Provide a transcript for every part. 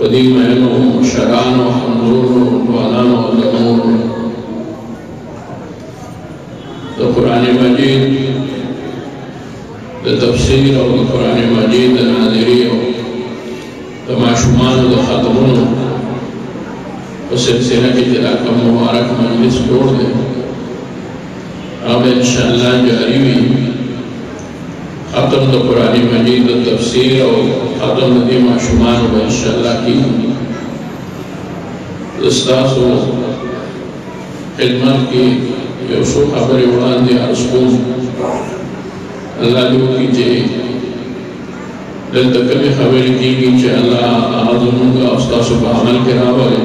ودي معنو شرانو حنظورو دوانانو دمورو دا قرآن مجید دا تفسیر او دا قرآن مجید دا ناظری او دا معشومان دا ختمونو و سلسلہ کی تلاکہ مبارک مجلس جوڑ دے اب انشاءاللہ جاری بھی ختم دا قرآن مجید دا تفسیر او ختم دا دی معشومان و انشاءاللہ کی دستاسو خدمت کی یوسو خبر اڑان دے عرضکون اللہ جو کی جے دل تکمی خبر کی چھے اللہ آدھنوں کا استاسو با عمل کرا والے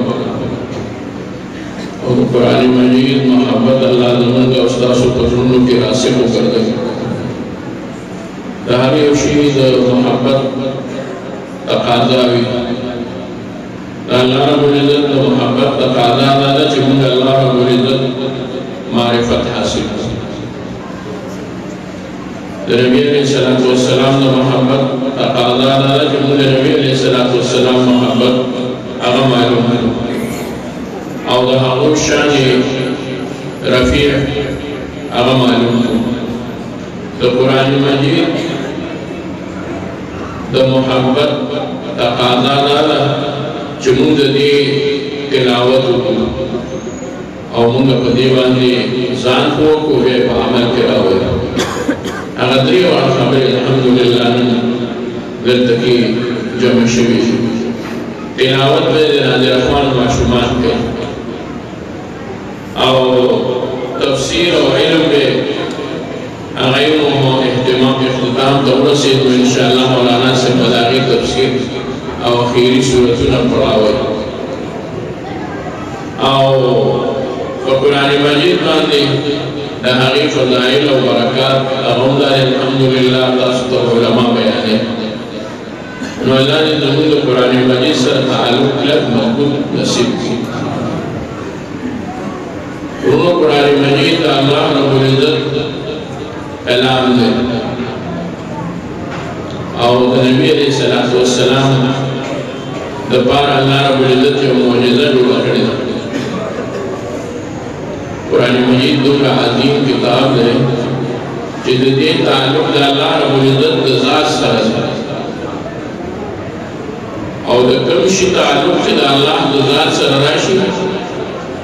اور قرآن مجید محبت اللہ دنوں کا استاسو پرنوں کے راسے کو کر دے دہاری اشید محبت تقاضاوی اللہ رب العزت محبت تقاضا دادا چمونگ اللہ رب العزت معرفت حاصل نبی علیہ السلام دا محبت تقاضا دادا چمونگ نبی علیہ السلام محبت اغا معلوم ہے او دا حضور شان رفیع اغا معلوم ہے دا قرآن مجید دا محبت تقاضا دادا چمونگ دی تلاوت کو او مونگا پا دیوانی زان کو بے پا عمل کرا ہوئے اگر دریوان خبر الحمدللہ دلتکی جمع شوی تلاوت بے نادر اخوان معشومان کے او تفسیر و علم بے اغیروں احتمام اختتام تورسید و انشاءاللہ مولانا سے مداغی تفسیر او اخیری صورتنا پڑھاوئے او قرآن مجید باندے دہاغی فضائل و برکات اغمدار الحمدللہ تاستر علماء بیانے نو اللہ نے زمین قرآن مجید سر تعلق لگ مضبوط نصیب کی انہوں قرآن مجید اللہ رب العزت کلام دے او نبی علیہ السلام دپار اللہ رب العزت جو معجزہ جو بکڑے قرآن مجید دو کا عظیم کتاب ہے جد دین تعلق دا اللہ رب العزت ذات سر اور دا کمشی تعلق دا اللہ ذات سر راشی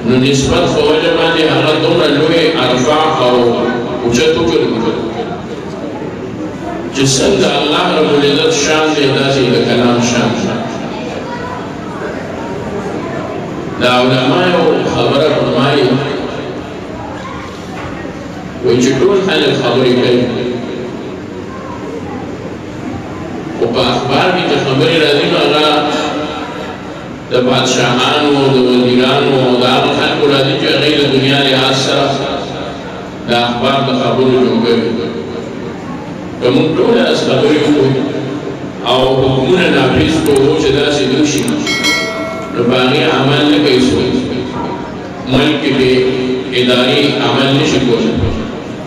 نو نسبت فوجہ باندے حقا دمرا لوئے ارفاق اور اچتو کرو جسن دا اللہ رب العزت شان دے دا سی دا کلام شان دا علماء خبر فرمائی وچٹون حل خبری کئی و پا اخبار کی خبری رضی مغا دا بادشاہانو دا وزیرانو دا آغا خلق رضی جو غیر دنیا لحاظ سر دا اخبار دا خبری جو گئی کمون طول از خبری ہوئی او حکمون نابریز کو ہو چدا سی دوشی نو باقی عمل نکئی سوئی ملک بے اداری عمل نشی کو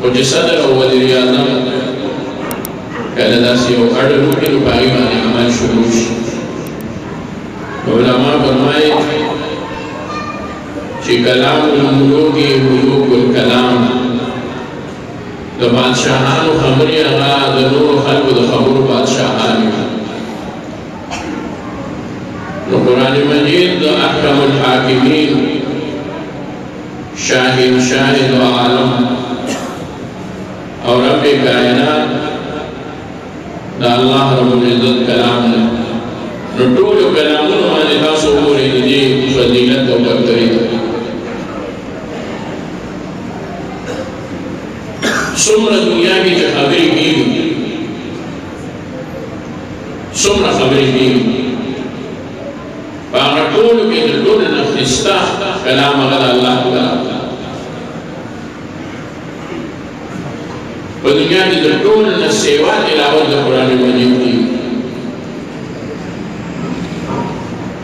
و جی صدر و وزیر اعظم کہلدہ سی او اڑلو کے باقی بانے عمل شروع شی علماء فرمائے چی کلام الملوکی ملوک الکلام دا بادشاہانو خبری اغا دا نور خلق دا خبر بادشاہانی نو قرآن مجید دا احکم الحاکمین شاہد و عالم اور رب کائنات دا اللہ رب العزت کلام نے نٹولو کلامون مانے تاسو پوری دی فضیلت و برتری سمر دنیا کی جو خبری کی سمر خبری کی باغتولو کی دلون نفستا کلام غد اللہ کلام و دنیا کی دلون نسیوات علاوت قرآن مجید کی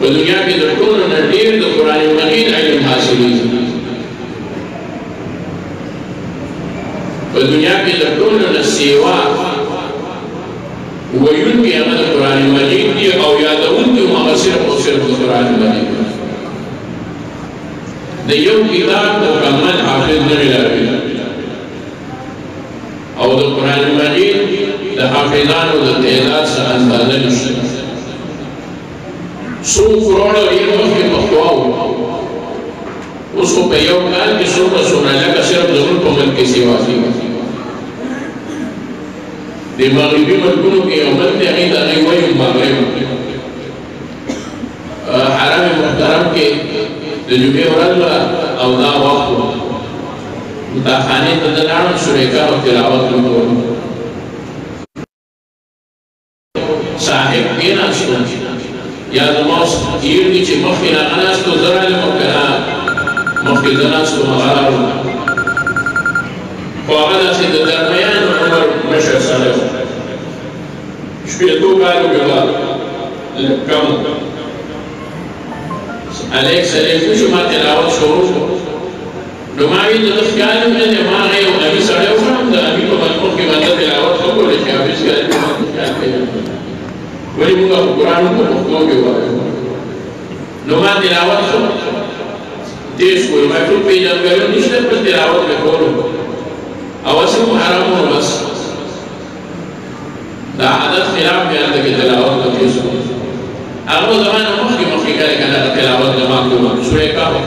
و دنیا کی دلون ندیر قرآن مجید علم حاصلی و دنیا کی دلون نسیوات ویون کی عمد قرآن مجید دی او یادون دی مغصر د یو کتاب مکمل حافظ نه ملاوي او د قرآن مجید د حافظانو د تعداد سره اندازه نشته څو کروڑه یې مخکې پښتو اوس خو په یو کال کې څومره لکه صرف زموږ په ملک کې سیوا کېږي د مغربي ملکونو کې یو ملک دی هغې ته هغې وایي مغرب حرم محترم کې د جمعې ورځ او دا وخت مطالعې ته د لاړم سورې کهف تلاوت وکړم صاحب کېناستو یا زما هیر دي چې مخکې راغناستو زه رالم او که نه مخکې زه ناستو هغه راغلم خو هغه داسې د درمیان عمر مشر سړی و شپېتو کالو کې به کم علیک سلیک وشو ما تلاوت شروع شو نو ما وی د خیال مې نه ما هغه یو نبی سړی وکړم د نبی په مطلب کې باندې تلاوت وکړل چې حافظ کړي ولی موږ قرآن په پښتو کې وایو نو ما تلاوت شو تیز کول ما ټول پیژندګلو نشته په تلاوت مې کولو او اصل حرام و بس دا عادت خلاف بیا د تلاوت په تیز کول هغه زمانه مخکې کړی کنه تلاوت جمع کوم سورې کهف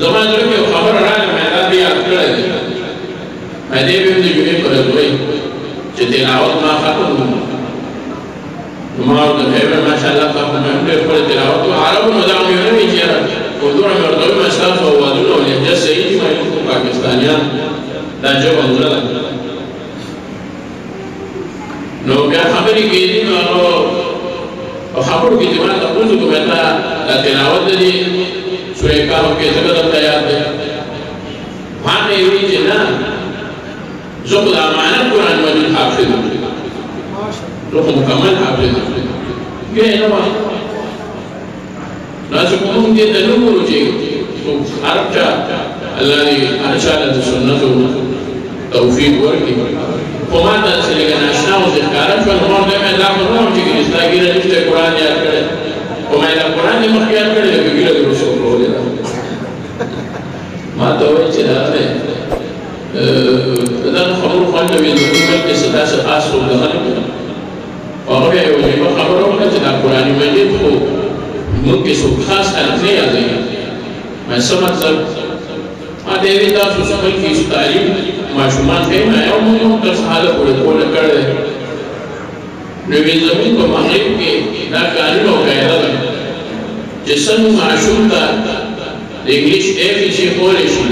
زمانه کې خبر راغله مې دا بیا کړی مې دې په دې کې پر دوی چې تلاوت ما ختم ما د هغه ماشاءالله په موږ په تلاوت عربو مدام یې نه ویچره ودور مې ورته ما استاف او ودونه ولې صحیح ما پاکستانیان دا جواب نه نو بیا خبرې کېدې نو خبرو کې چې ما تاسو کوم دا تلاوت دي سورې کهف کې څنګه درته یاد ده ما نه وی چې نه زه خو د امانت قرآن مجید حافظ یم زه خو مکمل حافظ یم ګې نه وایي دا چې کوم دې ته نه وایو چې هر چا الله دې هر چا له سنتو توفیق ورکړي خو ما ته چې لږ ناشنا او ښکاره شول نو ما ورته ویل دا خو نه وم چې ستا ګیره نشته قرآن یاد کړی خو ما دا قرآن دې مخکې یاد کړی لکه ګیره دې ورسره کولې ده ما ته وویل چې دا دی دا خبرو خوند وي زموږ ملک کې څه داسې خاص څوک دغه نه کوي هغه بیا یوه عجیبه خبره وکړه چې دا قرآن مجید خو موږ کې څوک خاص خلک نه یادوي ما څه مطلب ما ته یې تاسو خپل کې تعلیم ماشومان کوي ما یو مو تر حاله پورې کول کړی نو وی زموږ په مغرب کې دا قانون او قاعده ده چې څنګه معشوق ته د انګلیش ABC کولی شي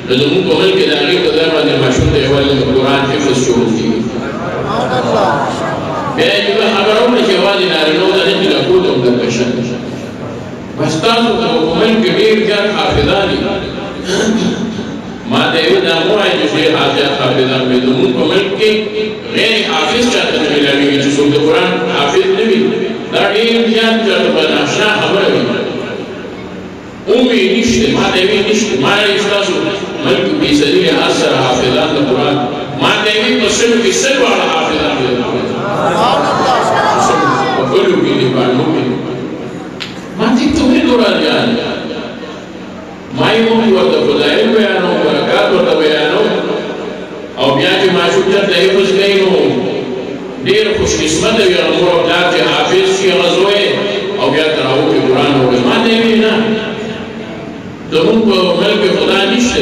نو زموږ په ملک کې د هغې په ځای باندې معشوق ته یوازې د قرآن حفظ شروع کېږي بیا یې یوه خبره وکړه چې یوازې نارینهو ته نه چې لکو ته هم درته شته بس تاسو په ملک کې ډېر زیات حافظان دي ما ته یې دا مه وایئ چې ډېر حافظان وي زموږ په ملک کې غیر حافظ چاته نه ملاوېږي چې څوک د قرآن حافظ نه وي دا ډېر زیات چاته په ناشنا خبره وي ومې نشته ما ته یې نشته ما یې ستاسو ملک فیصدي لحاظ سره حافظان د قرآن ما ته یې په سلو کې سل واړه حافظان دي په کلو کې دي باندې ما ته ته ویل راځي ما یې موږ ورته فضایل بیانو برکات ورته بیانو او بیا چې معشوق چېرته حفظ کوي نو ډېر خوش قسمته وي هغه مور او پلار چې حافظ شي هغه زوی او بیا تر هغو کې قرآن ووایي ما ته یې ویل نه زموږ په ملک کې خدا نشته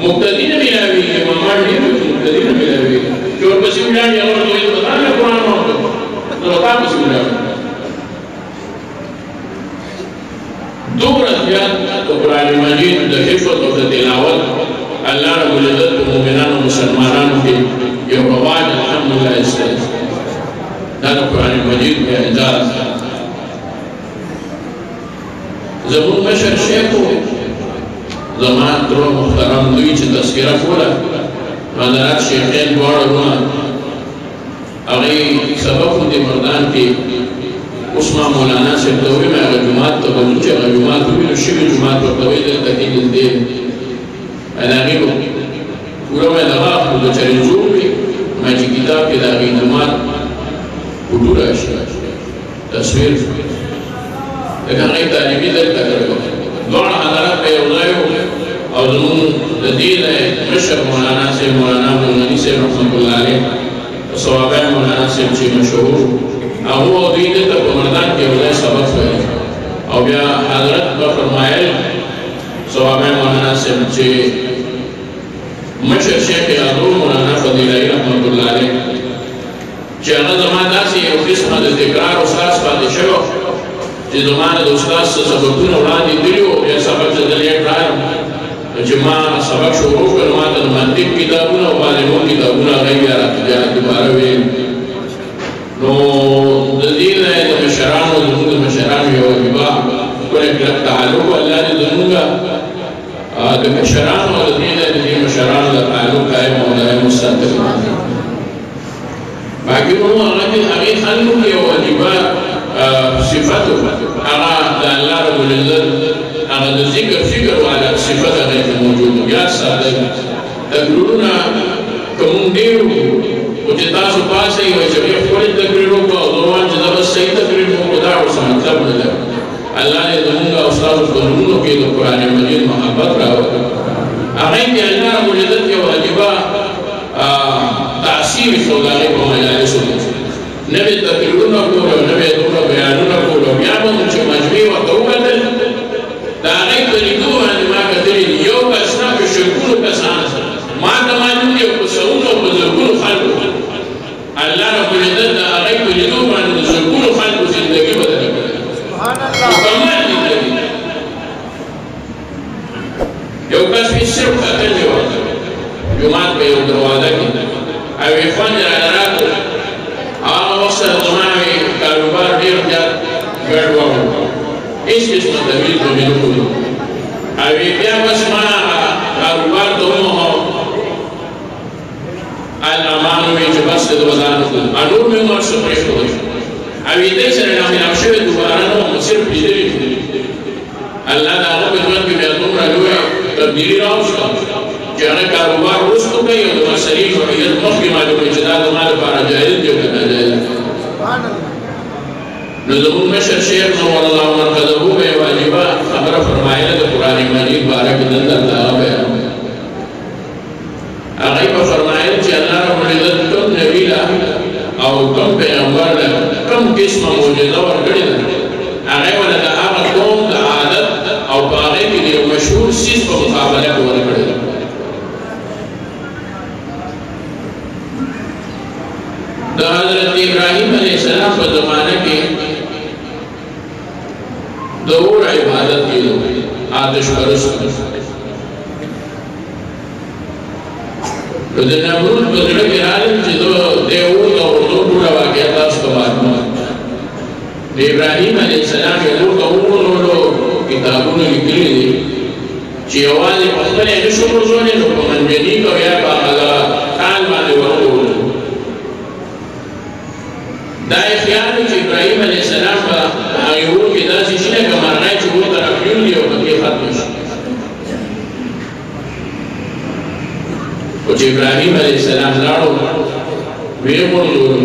مقتدي نه ملاوېږي امامان ډېر مقتدي نه ملاوېږي چې ورپسې ولاړ هغه ورته ویل په تا مې قرآن وکړ نو تا پسې ولاړ دومره زیات د قرآن مجید د حفظ او د تلاوت الله رب العزت په مؤمنانو مسلمانانو کې یو رواج الحمدلله ایستلی دا د قرآن مجید اعجاز زموږ مشر شیخ و زما ترور محترم دوی چې تذکره کوله حضرات شیخین دواړه وروڼه هغې سبق خو دې مردان کې اوس ما مولانا صاحب ته وویم هغه جومات ته به ځو چې هغه جومات ووینو شوي جومات ورته وایي دلته کې نږدې د هغې پوره مې دغه اخلو چرې جوړ کړي ما چې کتاب کې د هغې جومات فوټو راشي تصویر لکه هغې تعلیمي دلته کړی دواړه حضرات به یو ځای او زموږ د دې مشر مولانا صاحب مولانا عبدالغني صاحب رحمت الله علیه صوابع مولانا صاحب چې مشهور هغه دوی دلته په مردان کې یو ځای سبق ویل او بیا حضرت به فرمایل صوابع مولانا صاحب چې مشر شیخ یادو مولانا فضیلای رحمت الله علیه چې هغه زما داسې یو قسمه د تکرار استاذ پاتې شوی چې زما د استاذ څه سبقونه وړاندې دي او بیا سبق ته دلې کړم چې ما سبق شروع کړ ما د منطق کتابونه او معلومات کتابونه هغه بیا راځي دوباره ویل نو د دې د مشرانو زموږ د مشرانو یو وجیبه کوله کلک تعلق الله دې زموږ د مشرانو او د دې مشرانو د تعلق قائم او دائم مستقر باقي نو هغه خلکو یو وجیبه صفته هغه د الله رب العزت هغه د ذکر فکر والا صفت هغه موجود یا ساده تقریرونه کوم دیو او چې تاسو پاسه یو چې خپل تقریر وکړو او دوان چې دا صحیح تقریر مو دا او مطلب نه ده الله دې زموږ استاد په نومونو کې د قران مجید محبت راوړي هغه دې الله رب العزت یو واجبہ تاثیر سوداغه په مجالس نبی تقریرونه کول نبی دوه بیانونه کول بیا به چې مجموعي او توبه دا غي طریقو باندې ما کتلې یو کس نه په شرکونو کسان ما ته معلوم دی په سونو په زرګونو خلکو الله رب العزت دا غي طریقو باندې زرګونو خلکو ژوندۍ بدل کړي سبحان الله یو کس په صرف کتلې و جمعه په یو دروازه کې او یې فن راغلو هغه وخت زموږ کاروبار ډیر زیات ګډوډ اس قسم دلیل کو ملو کو او بیا بس ما کاروبار دومره الامان وی چې بس د وزن کو انور مې مر څه پرې شو او دې سره نو شوه دوباره نو صرف دې الله دا هغه په ژوند کې بیا دومره لوی تبدیلی راوسته چې هغه کاروبار وروسته کوي او د مسلې شریعت مخکې معلومه چې دا د مال لپاره جایز دی که ناجایز سبحان الله نو زمون مشر شیخ نور الله مرکزه به واجبہ خبر فرمایله د قران مجید بارک دلته دا بیان هغه په فرمایله چې الله رب العزت کوم نبی او کوم پیغمبر کوم قسمه معجزه ورکړي هغه ولا د هغه قوم د عادت او هغه کې یو مشهور سیس په مقابله کې ورکړي د حضرت ابراهیم علیه السلام په زمانه کې د اور عبادت کېدو آتش پرست د نمرود په زړه کې راغلل چې د اور د اردو ټوله واقعه تاسو ته معلومه د ابراهیم علیه السلام یې اور ته وغورځولو کتابونه لیکلي دي چې یوازې په خپله یې نشو غورځولی نو په منجنیق او یا په هغه کان باندې وغورځولو دا خیال چې ابراهیم علیه السلام په هغه اور کې داسې شي لکه مرغۍ چې اور ته راپریولي او پکې ختم شي او چې ابراهیم علیه السلام لاړو ویې غورځولو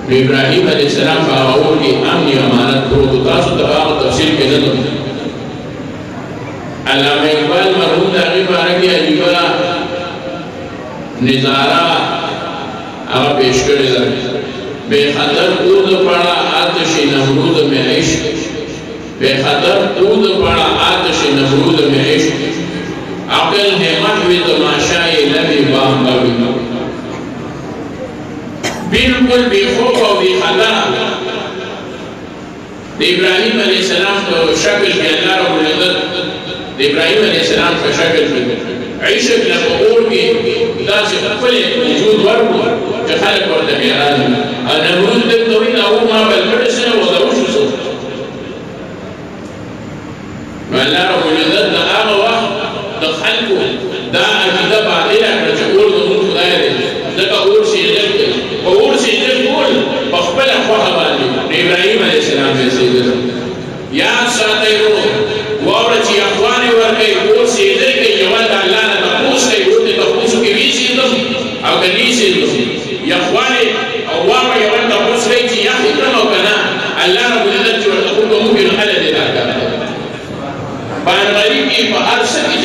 نو ابراهیم علیه السلام په هغه اور کې امن امانت پروت و تاسو ته هغه تفصیل کې نه لرو علامه اقبال مرحوم د هغې باره کې عجیبه نظاره هغه پیش کړې ده بے خطر دود پڑا آتش نمرود میں عشق بے خطر دود پڑا آتش نمرود میں عشق عقل ہے محوی تماشائی لبی باہم بابی بالکل بے خوف و بے خطر ابراہیم علیہ السلام کو شکل کے اللہ رب العزت ابراہیم علیہ السلام کا شکل کے عشق لقبول کی دا سے خپل وجود ورکو چې خلک ورته بیان نمرود دې دوی دا او ما بل کړی سره و دا وشو څه الله رب العزت دا هغه وخت د خلکو دا عقیده باطله کړه چې اور د مونږ خدای دی ځکه اور شي دې او اور شي دې ټول په خپل خواهه باندې ابراهیم علیه السلام یې سیدل یا ساتیرو واور چې اخوان ورکه اور شي دې کې یو د الله نه تاسو کې ورته تاسو کې وی شي او کني شي یا اخواني او واقع یو د تاسو کې چې یا حکم او کنا الله رب العزت ورته کوم ممکن حل دې راکړه باندې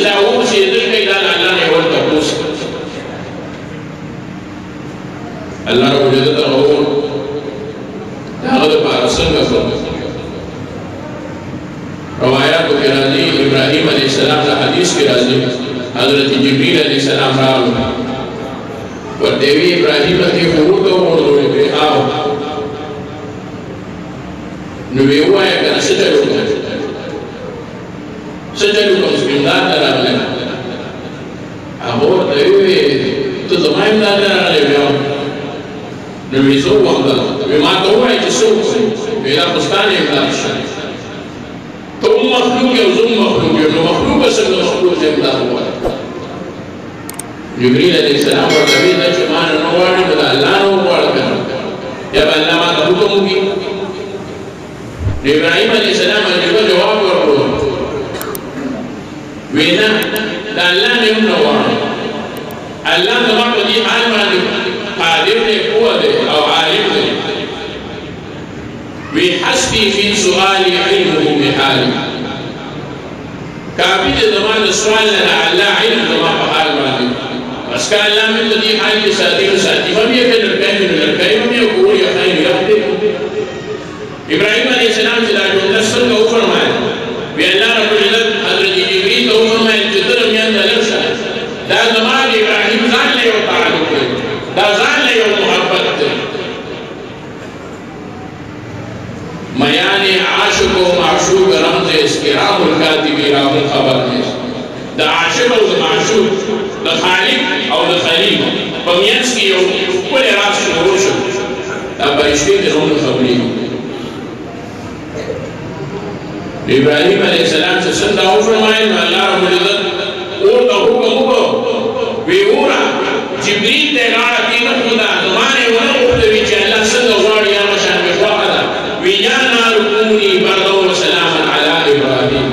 لا هو سيدل كيدا الله نه ول تقوس الله رب العزت هو هذا بارسنگ روايات کے راضی ابراہیم علیہ السلام کا حدیث کے راضی حضرت جبریل علیہ السلام راو اور دیوی ابراہیم کی خروج کو موڑے پہ آو نوے ہوا ہے کہ سچلو اس کے امداد درام لے ابو دیوی تو زمائم امداد درام لے بیاو نوے زو وقتا نوے ماں تو ہوا ہے جسو میرا پستان امداد شاید تو مخلوق ہے وزم مخلوق ہے مخلوق بس مخلوق سے امداد ہوا ہے جبریل علیہ السلام اور نبی نے چمان نوارنے بدا اللہ نو موڑ کرنا جب اللہ ماں کا حکم ہوگی ابراہیم علیہ السلام علیہ جواب ورکو وینا دا اللہ نے ان نوارنے اللہ تمام کو دی حال مانے قادر نے قوة دے او عالم دے بحسبي في سؤالي علمه بحالي كافي زمان السؤال لنا على علم زمان بحال مالي بس كان لا من الذي حالي ساتي وساتي فم يكن الكيم من الكيم وم يقول يا خير يحدث إبراهيم عليه السلام جل نسل کو فرمایا بأن الله رب العزت حضرت جبريل کو فرمایا جدر من الرشا دا زمان إبراهيم زان لے تعلق دا زان لے محبت میان عاشق و معشوق رمز اسکرام الکاتبی رام خبر نیس دا عاشق و معشوق دا خالق او دا خلیق پمینس کی یو کل راس شروع شد دا پرشتی دا رون خبری ابراہیم علیہ السلام سے سندہ ہو فرمائے اللہ رب العزت اور دا حکم ہو بیورا جبریل دے گاڑا قیمت خدا زمانے ونہ اختوی چے اللہ سندہ غاڑی آمشان بخواقہ ويا نار كوني بردا وسلاما على ابراهيم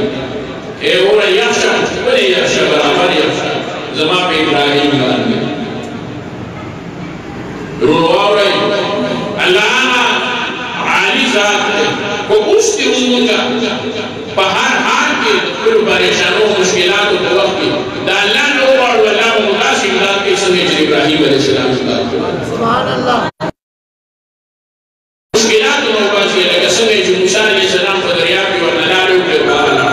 اي ورا يخشى ولا يخشى برابر يخشى زمان ابراهيم قال رواه الله عالي ذات کو اس کی امت بہر حال کے کل پریشانوں مشکلات و توقع دا اللہ نے اور اللہ مناسب ذات کے سمجھ ابراہیم علیہ السلام سبحان اللہ مشکلات و نوباتی ہے لگا سمجھ موسیٰ علیہ السلام کو دریاب کی ورنلالو کے بارا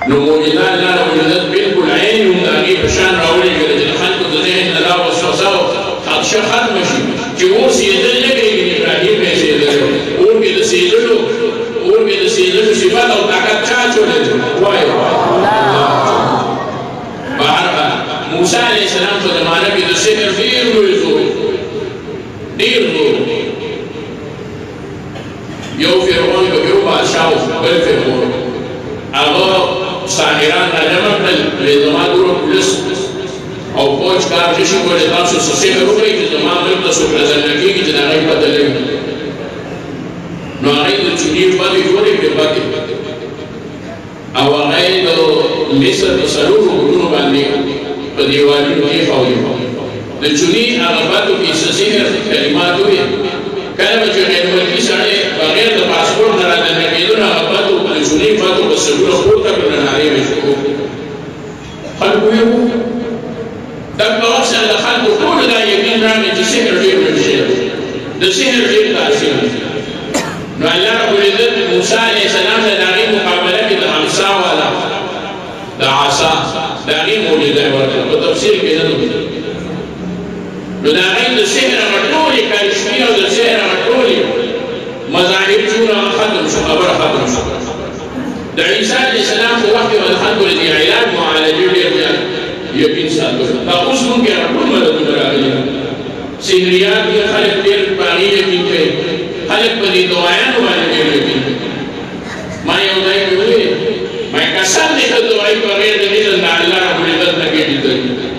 نو موجودہ اللہ رب العزت بالکل عین یمدانی پشان راولی کے رجل خلق و ذہن نلا و سوساو خدشہ ختم شی کہ وہ سیدل لگے گی ابراہیم میں سیدل اور کے سیدل صفات اور طاقت چاہ چھوڑے وائے بہرحال موسیٰ علیہ السلام کو زمانہ کی دو سحر دیر ہوئی زور یو فرعون کو یو بادشاہ بل فرعون اگر ساحران نجمع کل لیدمان دورو پولیس او پوچ کار جشی کو لیدان سو سسیح رو گئی کہ زمان ملک تسو پرزنکی کی جنا غیب بدلے نو آغای دو چونیر بادی جوڑی پر بادی او آغای دو مصر دو سلور گرونو باندی پا دیوالی نو یہ خوری دو چونی آغاباتو کی سسیح کلماتو ہے کلمہ جو غیر ملکی ساڑے بغیر دو پاسپورٹ نرادن نکیدون آغاباتو دو چونی فاتو بس سلور خورتا پر نناری میں شکو خلقو یہ ہو تب بوقت اللہ خلقو کول دا یقین رامن جی سحر دیر مرشید دا سحر دیر تاثیر نو اللہ رب العزت موسیٰ علیہ السلام دا داغی مقابلہ کی دا عمسا والا دا عصا داغی موجودہ ورکل و تفسیر کے ذنب نو داغی دا سحر غطولی کارشمی و دا سحر غطولی مظاہر چونا ختم شو خبر ختم شو دا عیسیٰ علیہ السلام کو وقت و الحمد لدی علاج معالجی لیر یقین ساتھ دا اس من کے رکھون مدد مراغلی سحریات کی خلق دیر پاگی یقین کے خلق پدی دعایان والی دیر یقین کے میں یو دائی کے ہوئے میں قسم دیکھت دعائی بغیر دلیل دا اللہ رب العزت نگے دیتا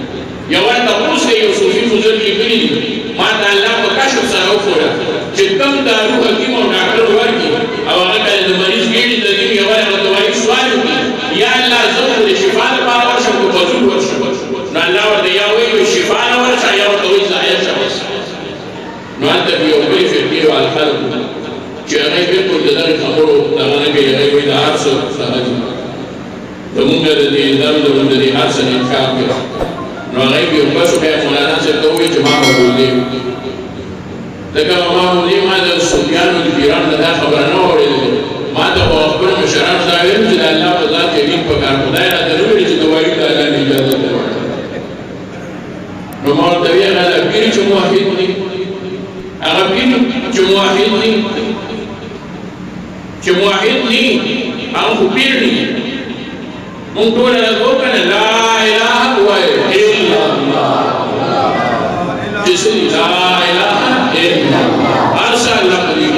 یوان تقوص کے یو صوفی فضل کی کلی ما دا اللہ کو کشف سارو فورا چکم دارو حکیم و ڈاکٹر ورکی او اگر دا مریض گیڑی دلیم یوان دعائی سوالو کی یا اللہ زمن دا شفا دا پارا ورشم کو فضل ورشم نو اللہ ورد یاوی شفا نورشا یا ورطوی زائر شویس نو انتا بیو بلی فرقی والخلق چې هغه بالکل د دغه خبرو دغه نه کوي هغه وایي د هر څه هغه دي زمونږ د دې درد د دې هر څه نه انکار کوي نو هغه بیا بس بیا مولانا صاحب ته ووایي چې ما مولودي ځکه ما مولودي ما د صوفیانو د پیرانو دا خبره نه اورېدلې ما ته خو خپلو مشرانو دا ویل چې د الله په ذات یقین پکار خدای راته نه ویلي چې د وایي د الله نه اجازه غواړي نو ما ورته ویل هغه پیر چې موحد دي هغه پیر چې موحد دي چې موحد دي هغه خو پیر دي مونږ ټول هغه وکړه لا اله الا الله چې لا اله الا الله ارسل الله دې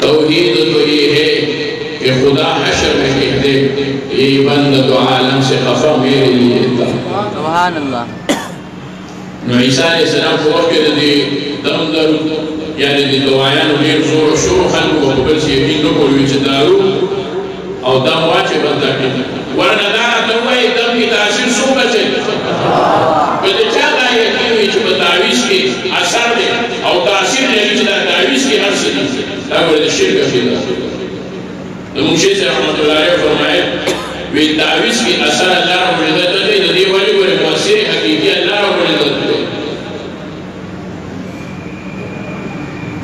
توحید تو یہ ہے کہ خدا حشر میں کہہ دے یہ بند تو عالم سے خفا میرے لیے تھا سبحان اللہ نو عیسیٰ علیہ السلام کو وقت دی دم در یعنی دی دعایانو دیر زور و شروع خلقو و قبل سے یقین نکولوی چه دارو او دم واچه بنده کی ورنه دارا توائی دم کی تاثیر سو بچے بده چا دا یقینوی چه بتاویز کی اثر دے او تاثیر لگی چه دا تاویز کی ہر سے دی دا برد شرک خیدہ نمونشی سے رحمت اللہ علیہ فرمائے وی تعویز کی اثر اللہ رب العزت دے دی ولی بری مؤثر حقیقی اللہ رب العزت دے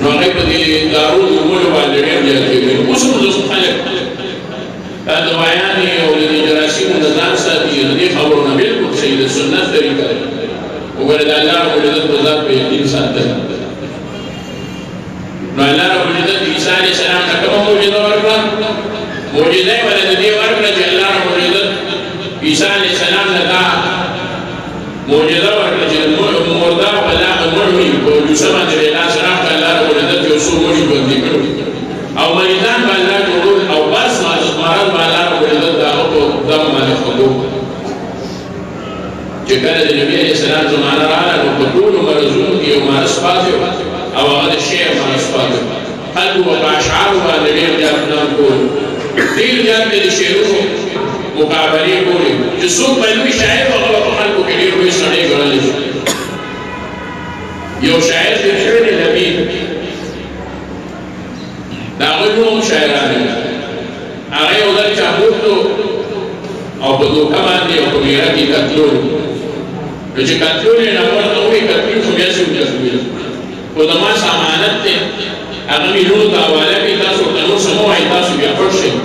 نو غیب دی دارون نمول والدین جاتے گئے اسم دست خلق تا دوایانی او دی جراسیم نظام ساتھی دی خبرنا بالکل سید سنت طریقہ ہے وگرد اللہ رب العزت بذات پہ یقین ساتھ ہے نو اللہ رب العزت عیسیٰ علیہ السلام تکمہ موجودہ ورکا موجودہ ولد دی ورکا جی اللہ رب العزت عیسیٰ علیہ السلام لکا موجودہ ورکا جی مردہ بلا مرمی کو جسمہ جب اللہ سلام کا اللہ رب العزت جو سو موجود بندی کرو او مریضان با اللہ جوڑول او بس مرض با اللہ رب العزت داغو کو دم مالی خدو چکر دی نبی علیہ السلام زمانہ رانا نو قدول مرزون کی او مارس پاتیو او هذا الشيء ما يصفاته قلبه وبأشعاره الذين جابنا نقول دير جاب لي شيروه مقابلين يقولي جسوم بلوي شاعر وغلط قلبه كبير ويصنعي قرالي يو شاعر في الحين اللبين نقول لهم شاعراني أغير ذلك أبوته او بدو كمان دي او كميراتي كتلون لجي كتلون نقول نقوي كتلون خمياسي وجاسوية خدما سامانت تے اغمی لون تاوالا بھی تاسو تنور سمو آئی تاسو بیا پرشن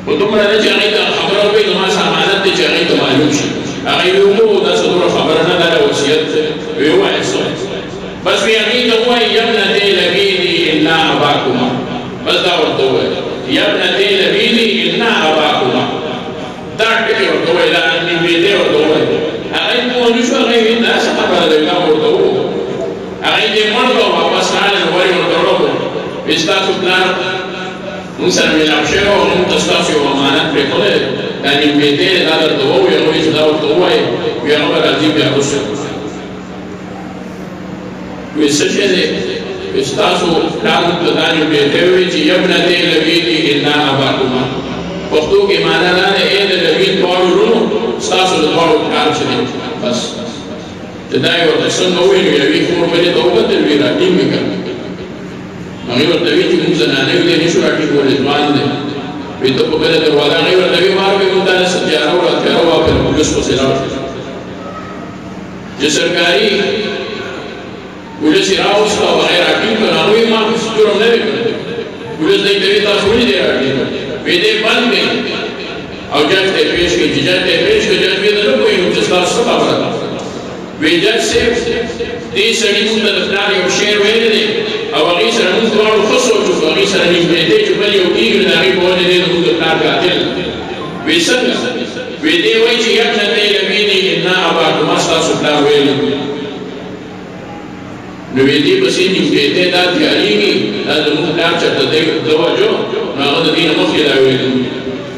خدم رہا چی اغی تا خبر ہوئی دما سامانت تے چی اغی تا معلوم شی اغی لونو دا صدور خبرنا دا وسیعت ویو ایسو بس وی اغی تا ہوا یبنتی لبینی انا اباکما بس دا ورطا ہوا یبنتی لبینی انا اباکما دا ٹکی ورطا ہوا دا انی بیتے ورطا ہوا اغی تو انشو اغی دا سخبر دا ورطا ہوا اغی دے مرد و واپس نانے نواری ورطرکو استاسو پلان انسان ملاب شیو و منتستاسو امانت پہ کھولے دانی بیتے دادر دوو یا نوی چداور دووائی ویا نوبر عزیب یا رسل وی سچے دے استاسو پلان دانی بیتے ہوئی چی یبنتی لبیدی انا اباکما وقتو کی مانا لانے اید لبید دوارو رونو استاسو دوارو پلان چلے بس تدائی ورطا سن ہوئی نو یوی خور بلی توقت الوی راٹیم میں کر مغیر ورطا وی چی منزنانے وی نیشو راٹیم کو رضوان دے وی تو پکر دروالا غیر ورطا وی مار بی منتانے ستیارو را تیارو واپر پولیس کو سراؤ جی سرکاری پولیس راؤس کا وغیر راٹیم کو ناوی مار کسی جرم نوی کر پولیس نہیں دوی تا سوڑی دے راٹیم وی دے بند گئی او جج تے پیش کی جج تے پیش کی جج وی دنو کوئی نوچستار سبا برا وی جج سے تی سڑی مونتا دفنار یو شیر ویلے دے او اغی سر مونتا وارو خصو چوف اغی سر نیم بیتے چو پل یو کیگر داغی بولے دے مونتا دفنار قاتل وی سنگا وی دے وی چی یبنا تے لبینی انا اباکو مستا سکتا ویلے نو وی دی بسی نیم بیتے دا تیاری گی دا مونتا چرتا دے دوا جو ناغد دین مخیلہ ویلے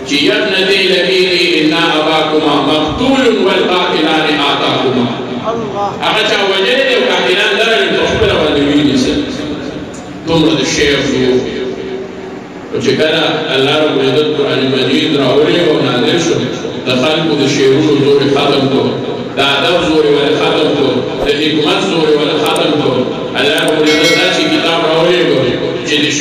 چی یبنا تے لبینی انا اباکو مقتول والقاتلان آتاکو اگر چاہ وجہ دے وقاتلان درن تخبر والدوین سے تمرد الشیخ جو تو چکرہ اللہ رب العزت قرآن مجید راولی و نادر شد دخل کو دے شیرون زور ختم کو دا عدب زور والے ختم کو